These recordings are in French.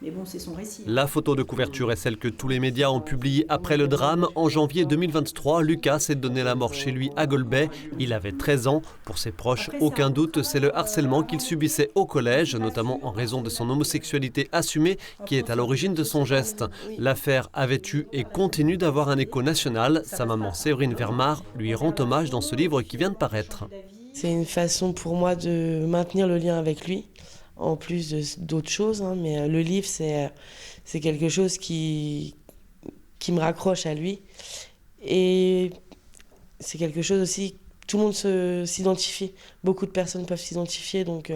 Mais bon, c'est son récit. La photo de couverture est celle que tous les médias ont publiée après le drame. En janvier 2023, Lucas s'est donné la mort chez lui à Golbey. Il avait 13 ans. Pour ses proches, aucun doute, c'est le harcèlement qu'il subissait au collège, notamment en raison de son homosexualité assumée, qui est à l'origine de son geste. L'affaire avait eu et continue d'avoir un écho national. Sa maman Séverine Vermar lui rend hommage dans ce livre qui vient de paraître. C'est une façon pour moi de maintenir le lien avec lui, en plus d'autres choses, hein, mais le livre, c'est quelque chose qui me raccroche à lui. Et c'est quelque chose aussi, tout le monde s'identifie, beaucoup de personnes peuvent s'identifier, donc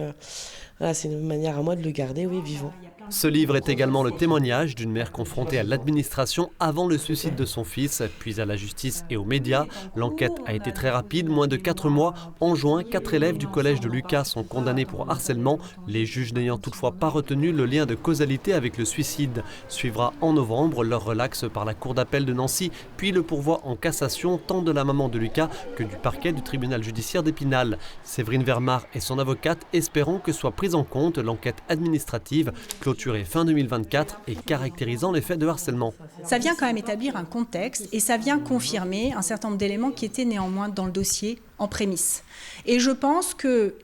voilà, c'est une manière à moi de le garder, oui, vivant. Ce livre est également le témoignage d'une mère confrontée à l'administration avant le suicide de son fils, puis à la justice et aux médias. L'enquête a été très rapide, moins de 4 mois. En juin, 4 élèves du collège de Lucas sont condamnés pour harcèlement, les juges n'ayant toutefois pas retenu le lien de causalité avec le suicide. Suivra en novembre leur relax par la cour d'appel de Nancy, puis le pourvoi en cassation tant de la maman de Lucas que du parquet du tribunal judiciaire d'Épinal. Séverine Vermar et son avocate espérant que soit prise en compte l'enquête administrative clôturée fin 2024 et caractérisant les faits de harcèlement. Ça vient quand même établir un contexte et ça vient confirmer un certain nombre d'éléments qui étaient néanmoins dans le dossier en prémisse. Et je pense que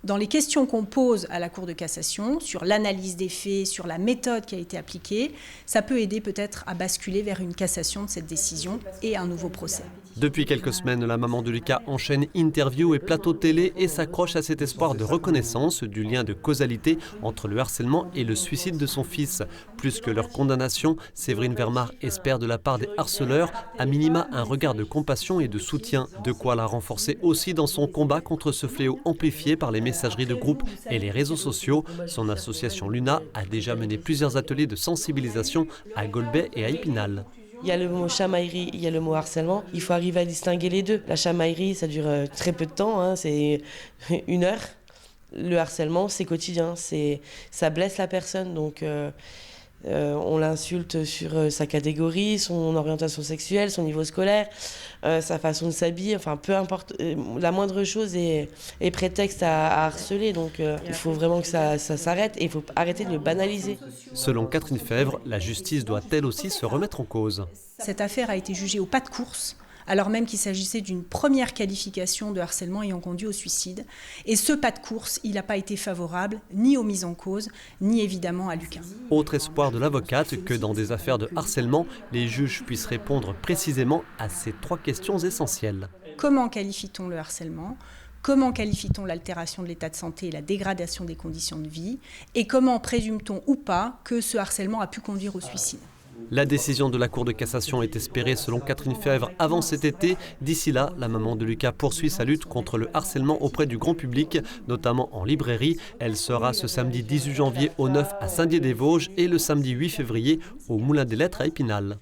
dans les questions qu'on pose à la Cour de cassation, sur l'analyse des faits, sur la méthode qui a été appliquée, ça peut aider peut-être à basculer vers une cassation de cette décision et un nouveau procès. Depuis quelques semaines, la maman de Lucas enchaîne interviews et plateaux télé et s'accroche à cet espoir de reconnaissance du lien de causalité entre le harcèlement et le suicide de son fils. Plus que leur condamnation, Séverine Vermar espère de la part des harceleurs à minima un regard de compassion et de soutien, de quoi la renforcer aussi dans son combat contre ce fléau amplifié par les messageries de groupe et les réseaux sociaux. Son association Luna a déjà mené plusieurs ateliers de sensibilisation à Golbey et à Épinal. Il y a le mot chamaillerie, il y a le mot harcèlement. Il faut arriver à distinguer les deux. La chamaillerie, ça dure très peu de temps, hein, c'est 1 heure. Le harcèlement, c'est quotidien, ça blesse la personne. Donc on l'insulte sur sa catégorie, son orientation sexuelle, son niveau scolaire, sa façon de s'habiller. Enfin, peu importe, la moindre chose est prétexte à harceler. Donc il faut vraiment que ça s'arrête et il faut arrêter de le banaliser. Selon Catherine Fèvre, la justice doit elle aussi se remettre en cause. Cette affaire a été jugée au pas de course, alors même qu'il s'agissait d'une première qualification de harcèlement ayant conduit au suicide. Et ce pas de course, il n'a pas été favorable ni aux mises en cause, ni évidemment à Lucas. Autre espoir de l'avocate que dans des affaires de harcèlement, les juges puissent répondre précisément à ces 3 questions essentielles. Comment qualifie-t-on le harcèlement ? Comment qualifie-t-on l'altération de l'état de santé et la dégradation des conditions de vie ? Et comment présume-t-on ou pas que ce harcèlement a pu conduire au suicide ? La décision de la Cour de cassation est espérée selon Catherine Fèvre avant cet été. D'ici là, la maman de Lucas poursuit sa lutte contre le harcèlement auprès du grand public, notamment en librairie. Elle sera ce samedi 18 janvier au 9 à Saint-Dié-des-Vosges et le samedi 8 février au Moulin des Lettres à Épinal.